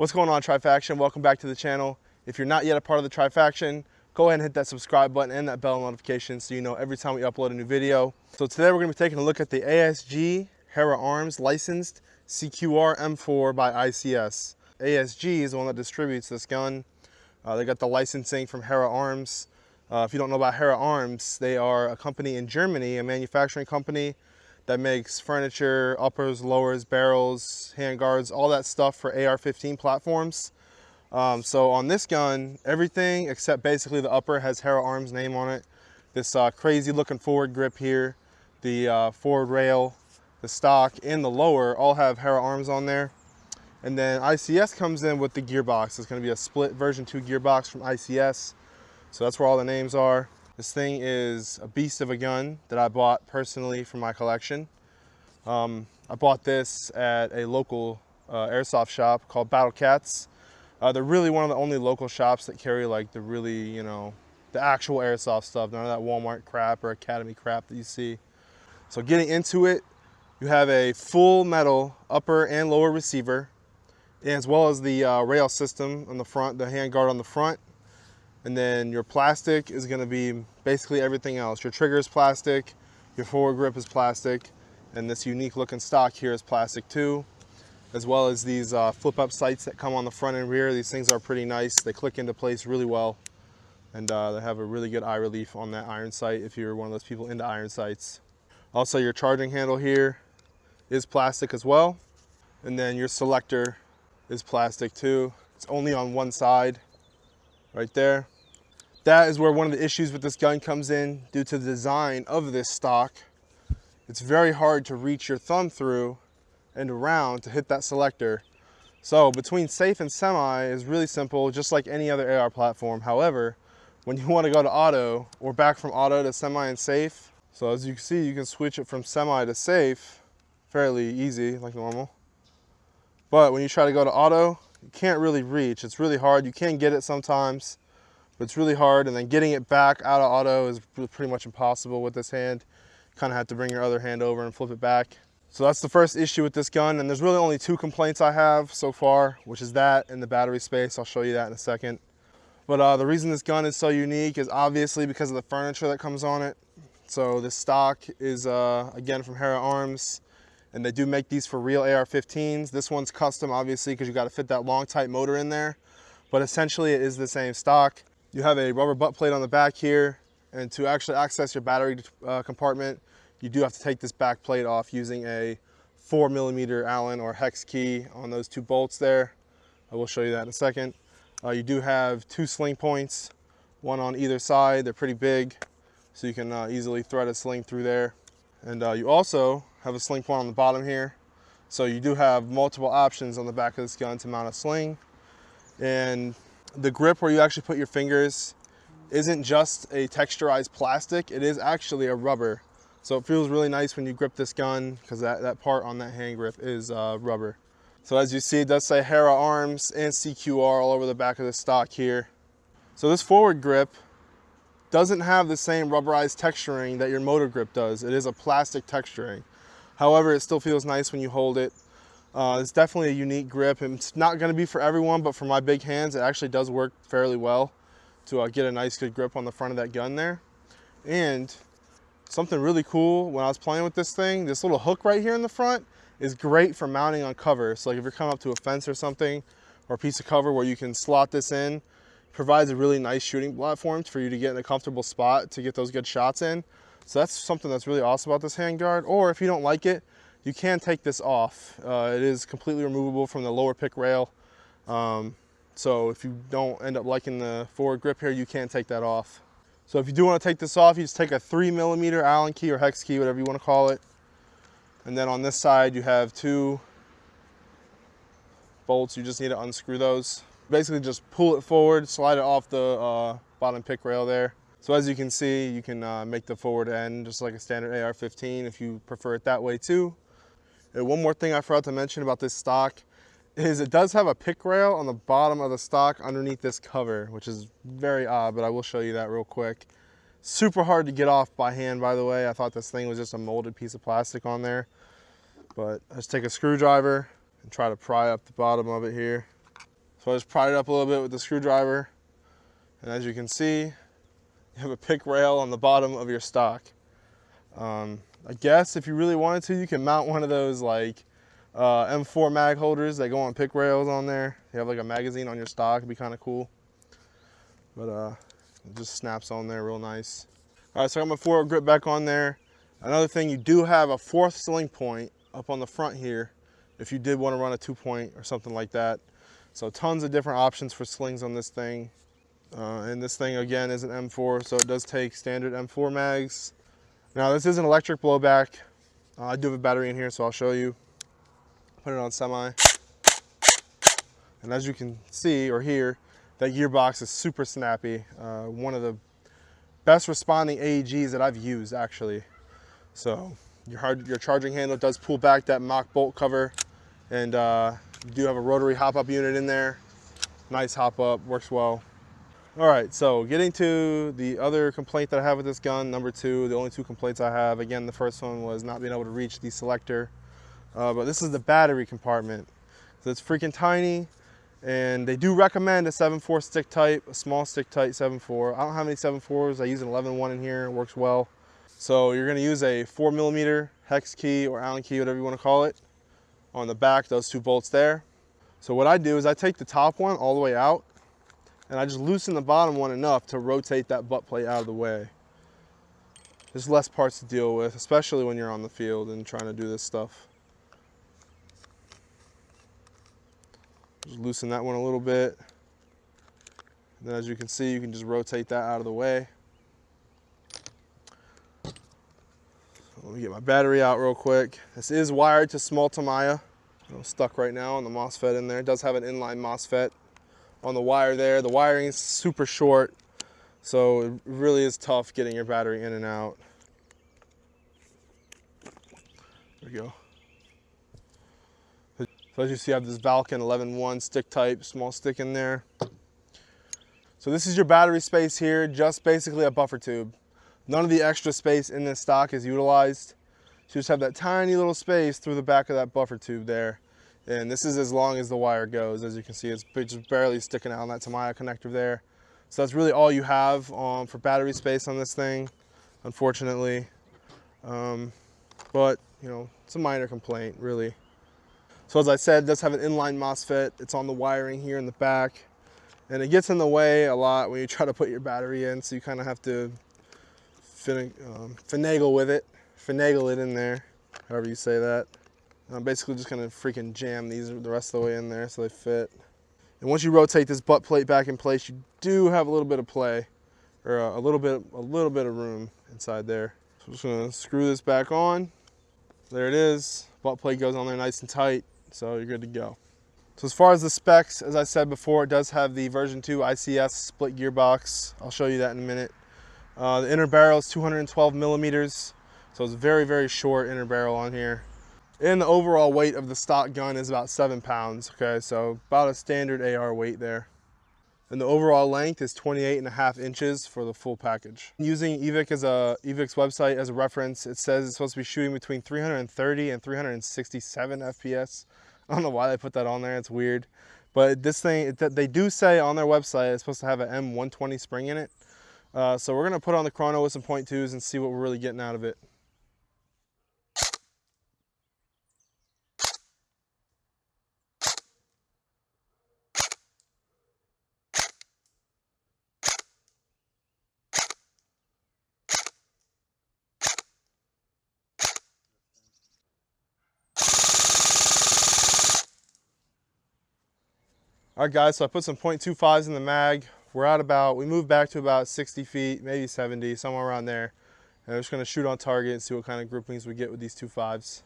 What's going on, TriFection? Welcome back to the channel. If you're not yet a part of the TriFection, go ahead and hit that subscribe button and that bell notification so you know every time we upload a new video. So today we're going to be taking a look at the ASG Hera Arms licensed CQR M4 by ICS. ASG is the one that distributes this gun. They got the licensing from Hera Arms. If you don't know about Hera Arms, they are a company in Germany, a manufacturing company that makes furniture, uppers, lowers, barrels, handguards, all that stuff for AR-15 platforms. So on this gun, everything except basically the upper has Hera Arms name on it. This crazy looking forward grip here, the forward rail, the stock, and the lower all have Hera Arms on there. And then ICS comes in with the gearbox. It's going to be a split version 2 gearbox from ICS. So that's where all the names are. This thing is a beast of a gun that I bought personally for my collection. I bought this at a local airsoft shop called Battle Cats. They're really one of the only local shops that carry like the really, you know, the actual airsoft stuff, none of that Walmart crap or Academy crap that you see. So getting into it, you have a full metal upper and lower receiver, as well as the rail system on the front, the handguard on the front. And then your plastic is going to be basically everything else. Your trigger is plastic, your forward grip is plastic, and this unique looking stock here is plastic too, as well as these flip up sights that come on the front and rear. These things are pretty nice. They click into place really well, and they have a really good eye relief on that iron sight if you're one of those people into iron sights. Also, your charging handle here is plastic as well, and then your selector is plastic too. It's only on one side right there. That is where one of the issues with this gun comes in due to the design of this stock. It's very hard to reach your thumb through and around to hit that selector. So between safe and semi is really simple, just like any other AR platform. However, when you want to go to auto or back from auto to semi and safe, so as you can see, you can switch it from semi to safe fairly easy, like normal. But when you try to go to auto, you can't really reach. It's really hard. You can get it sometimes, but it's really hard. And then getting it back out of auto is pretty much impossible with this hand. You kind of have to bring your other hand over and flip it back. So that's the first issue with this gun. And there's really only 2 complaints I have so far, which is that and the battery space. I'll show you that in a second. But the reason this gun is so unique is obviously because of the furniture that comes on it. So this stock is, again, from Hera Arms. And they do make these for real AR-15s. This one's custom, obviously, because you got to fit that long, tight motor in there. But essentially, it is the same stock. You have a rubber butt plate on the back here. And to actually access your battery compartment, you do have to take this back plate off using a 4mm Allen or hex key on those 2 bolts there. I will show you that in a second. You do have 2 sling points, one on either side. They're pretty big, so you can easily thread a sling through there. And you also have a sling point on the bottom here. So you do have multiple options on the back of this gun to mount a sling. And the grip where you actually put your fingers isn't just a texturized plastic, it is actually a rubber. So it feels really nice when you grip this gun because that part on that hand grip is rubber. So as you see, it does say Hera Arms and CQR all over the back of the stock here. So this forward grip doesn't have the same rubberized texturing that your motor grip does. It is a plastic texturing. However, it still feels nice when you hold it. It's definitely a unique grip, and it's not going to be for everyone, but for my big hands, it actually does work fairly well to get a nice good grip on the front of that gun there. And something really cool, when I was playing with this thing, this little hook right here in the front is great for mounting on cover. So like if you're coming up to a fence or something, or a piece of cover where you can slot this in, provides a really nice shooting platform for you to get in a comfortable spot to get those good shots in. So that's something that's really awesome about this handguard. Or if you don't like it, you can take this off. It is completely removable from the lower pick rail. So if you don't end up liking the forward grip here, you can take that off. So if you do want to take this off, you just take a 3mm Allen key or hex key, whatever you want to call it. And then on this side, you have 2 bolts. You just need to unscrew those. Basically just pull it forward, slide it off the bottom pick rail there. So as you can see, you can make the forward end just like a standard AR-15 if you prefer it that way too. And one more thing I forgot to mention about this stock is it does have a pick rail on the bottom of the stock underneath this cover, which is very odd, but I will show you that real quick. Super hard to get off by hand, by the way. I thought this thing was just a molded piece of plastic on there. But I just take a screwdriver and try to pry up the bottom of it here. So I just pried it up a little bit with the screwdriver. And as you can see, you have a pick rail on the bottom of your stock. I guess if you really wanted to, you can mount one of those like M4 mag holders that go on pick rails on there. You have like a magazine on your stock, it'd be kind of cool. But it just snaps on there real nice. All right, so I got my forward grip back on there. Another thing, you do have a 4th sling point up on the front here if you did want to run a 2-point or something like that. So tons of different options for slings on this thing. And this thing again is an M4, so it does take standard M4 mags. Now this is an electric blowback. I do have a battery in here, so I'll show you. Put it on semi. And as you can see or hear, that gearbox is super snappy. One of the best responding AEGs that I've used actually. So your charging handle does pull back that mock bolt cover, and you do have a rotary hop-up unit in there. Nice hop-up, works well. All right, so getting to the other complaint that I have with this gun, number 2, the only 2 complaints I have. Again, the first one was not being able to reach the selector, but this is the battery compartment. So it's freaking tiny, and they do recommend a 7.4 stick type, a small stick type 7.4. I don't have any 7.4s. I use an 11.1 in here, it works well. So you're gonna use a 4mm hex key or Allen key, whatever you wanna call it, on the back, those 2 bolts there. So what I do is I take the top one all the way out, and I just loosen the bottom one enough to rotate that butt plate out of the way. There's less parts to deal with, especially when you're on the field and trying to do this stuff. Just loosen that one a little bit. And then as you can see, you can just rotate that out of the way. So let me get my battery out real quick. This is wired to small Tamiya. I'm stuck right now on the MOSFET in there. It does have an inline MOSFET on the wire there. The wiring is super short, so it really is tough getting your battery in and out. There we go. So as you see, I have this Valken 11.1 stick type, small stick in there. So this is your battery space here, just basically a buffer tube. None of the extra space in this stock is utilized. So you just have that tiny little space through the back of that buffer tube there. And this is as long as the wire goes. As you can see, it's just barely sticking out on that Tamiya connector there. So that's really all you have for battery space on this thing, unfortunately. But, you know, it's a minor complaint, really. So as I said, it does have an inline MOSFET. It's on the wiring here in the back. And it gets in the way a lot when you try to put your battery in, so you kind of have to finagle with it. Finagle it in there, however you say that. I'm basically just gonna freaking jam these the rest of the way in there so they fit. And once you rotate this butt plate back in place, you do have a little bit of play, or a little bit of room inside there. So I'm just gonna screw this back on. There it is. Butt plate goes on there nice and tight, so you're good to go. So as far as the specs, as I said before, it does have the version 2 ICS split gearbox. I'll show you that in a minute. The inner barrel is 212mm, so it's very, very short inner barrel on here. And the overall weight of the stock gun is about 7 pounds, okay? So about a standard AR weight there. And the overall length is 28.5 inches for the full package. Using Evic's website as a reference, it says it's supposed to be shooting between 330 and 367 FPS. I don't know why they put that on there, it's weird. But this thing, they do say on their website it's supposed to have an M120 spring in it. So we're gonna put on the chrono with some .2s and see what we're really getting out of it. All right guys, so I put some .25s in the mag. We moved back to about 60 feet, maybe 70, somewhere around there. And I'm just gonna shoot on target and see what kind of groupings we get with these 2.5s.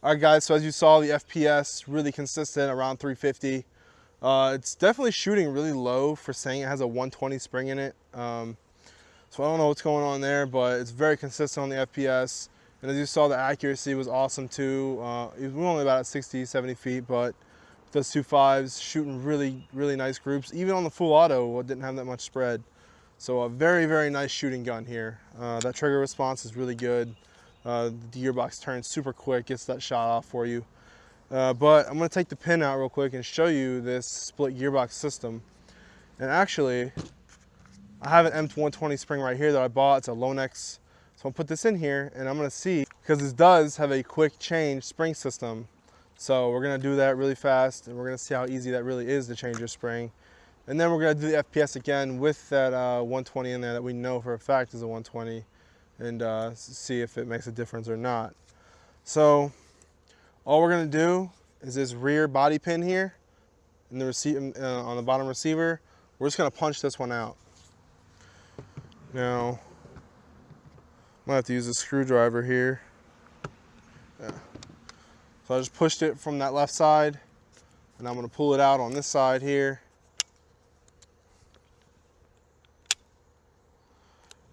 All right, guys, so as you saw, the FPS really consistent around 350. It's definitely shooting really low for saying it has a 120 spring in it. So I don't know what's going on there, but it's very consistent on the FPS. And as you saw, the accuracy was awesome too. It was only about at 60, 70 feet, but those 2.5s shooting really, really nice groups. Even on the full auto, it didn't have that much spread. So a very, very nice shooting gun here. That trigger response is really good. The gearbox turns super quick, gets that shot off for you. But I'm gonna take the pin out real quick and show you this split gearbox system. And actually, I have an M120 spring right here that I bought. It's a Lonex. So I'll put this in here and I'm gonna see, because this does have a quick change spring system. So we're gonna do that really fast and we're gonna see how easy that really is to change your spring. And then we're gonna do the FPS again with that 120 in there that we know for a fact is a 120, and see if it makes a difference or not. So all we're gonna do is this rear body pin here in the on the bottom receiver. We're just gonna punch this one out. Now, I'm gonna have to use a screwdriver here. Yeah. So I just pushed it from that left side, and I'm gonna pull it out on this side here.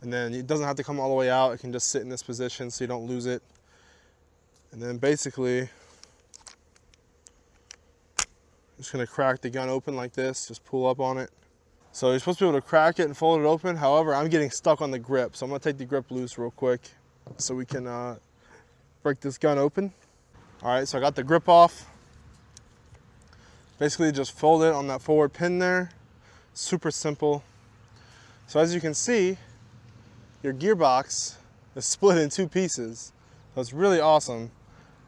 And then it doesn't have to come all the way out. It can just sit in this position so you don't lose it. And then basically, I'm just gonna crack the gun open like this, just pull up on it. So you're supposed to be able to crack it and fold it open. However, I'm getting stuck on the grip. So I'm gonna take the grip loose real quick so we can break this gun open. All right, so I got the grip off. Basically just fold it on that forward pin there. Super simple. So as you can see, your gearbox is split in two pieces. So it's really awesome.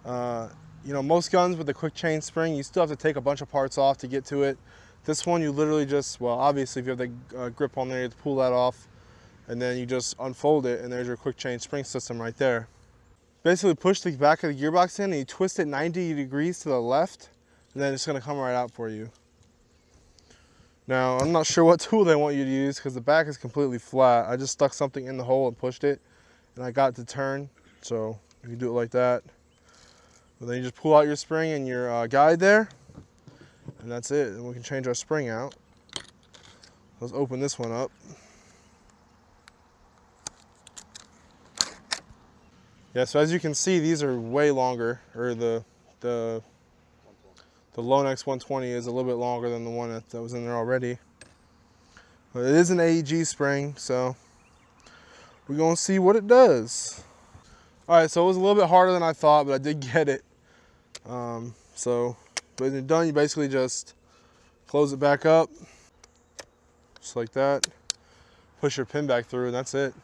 You know, most guns with the quick change spring, you still have to take a bunch of parts off to get to it. This one, you literally just, well, obviously if you have the grip on there, you have to pull that off, and then you just unfold it, and there's your quick change spring system right there. Basically push the back of the gearbox in, and you twist it 90 degrees to the left, and then it's gonna come right out for you. Now, I'm not sure what tool they want you to use because the back is completely flat. I just stuck something in the hole and pushed it, and I got it to turn. So you can do it like that. But then you just pull out your spring and your guide there, and that's it. And we can change our spring out. Let's open this one up. Yeah, so as you can see, these are way longer, or the Lonex 120 is a little bit longer than the one that was in there already. But it is an AEG spring, so we're gonna see what it does. All right, so it was a little bit harder than I thought, but I did get it. So when you're done, you basically just close it back up, just like that. Push your pin back through, and that's it.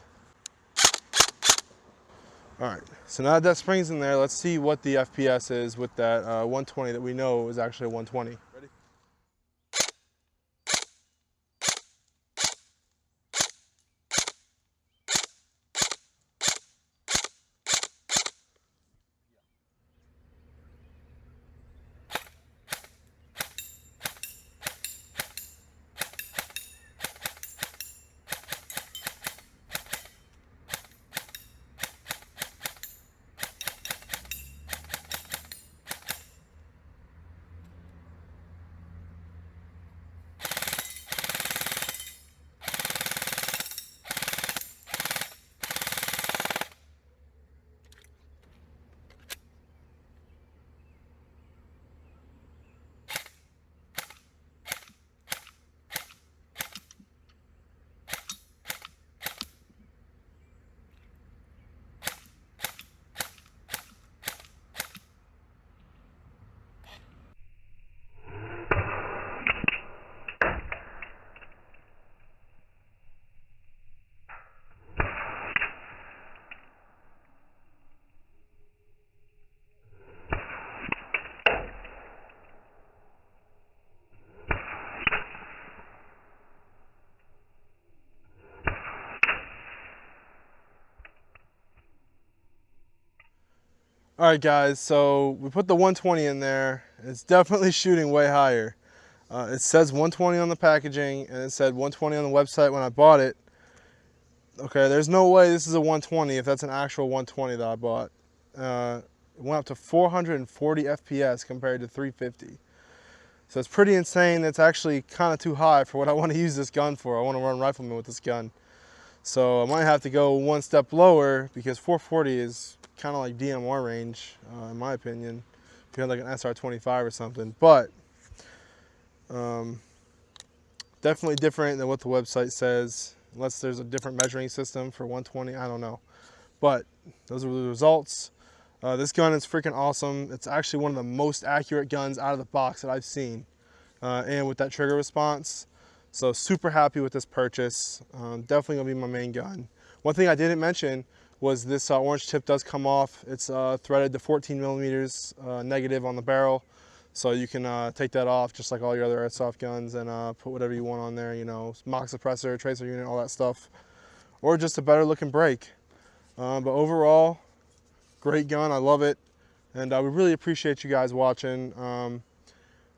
All right, so now that spring's in there, let's see what the FPS is with that 120 that we know is actually a 120. Ready? All right, guys, so we put the 120 in there. It's definitely shooting way higher. It says 120 on the packaging, and it said 120 on the website when I bought it. Okay, there's no way this is a 120 if that's an actual 120 that I bought. It went up to 440 FPS compared to 350. So it's pretty insane. It's actually kind of too high for what I want to use this gun for. I want to run rifleman with this gun. So I might have to go one step lower because 440 is kind of like DMR range, in my opinion. If you had like an SR25 or something. But definitely different than what the website says, unless there's a different measuring system for 120, I don't know. But those are the results. This gun is freaking awesome. It's actually one of the most accurate guns out of the box that I've seen, and with that trigger response. So super happy with this purchase. Definitely gonna be my main gun. One thing I didn't mention was this orange tip does come off. It's threaded to 14 millimeters negative on the barrel. So you can take that off just like all your other airsoft guns and put whatever you want on there, you know, mock suppressor, tracer unit, all that stuff. Or just a better looking brake. But overall, great gun, I love it. And we really appreciate you guys watching.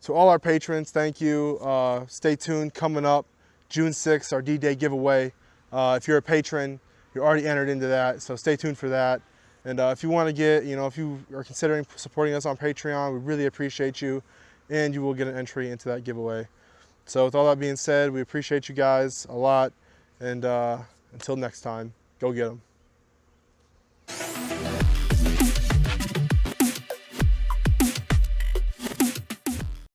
To all our patrons, thank you. Stay tuned, coming up June 6th, our D-Day giveaway. If you're a patron, you're already entered into that, so stay tuned for that. And if you want to get, you know, if you are considering supporting us on Patreon, we really appreciate you, and you will get an entry into that giveaway. So with all that being said, we appreciate you guys a lot, and until next time, go get them.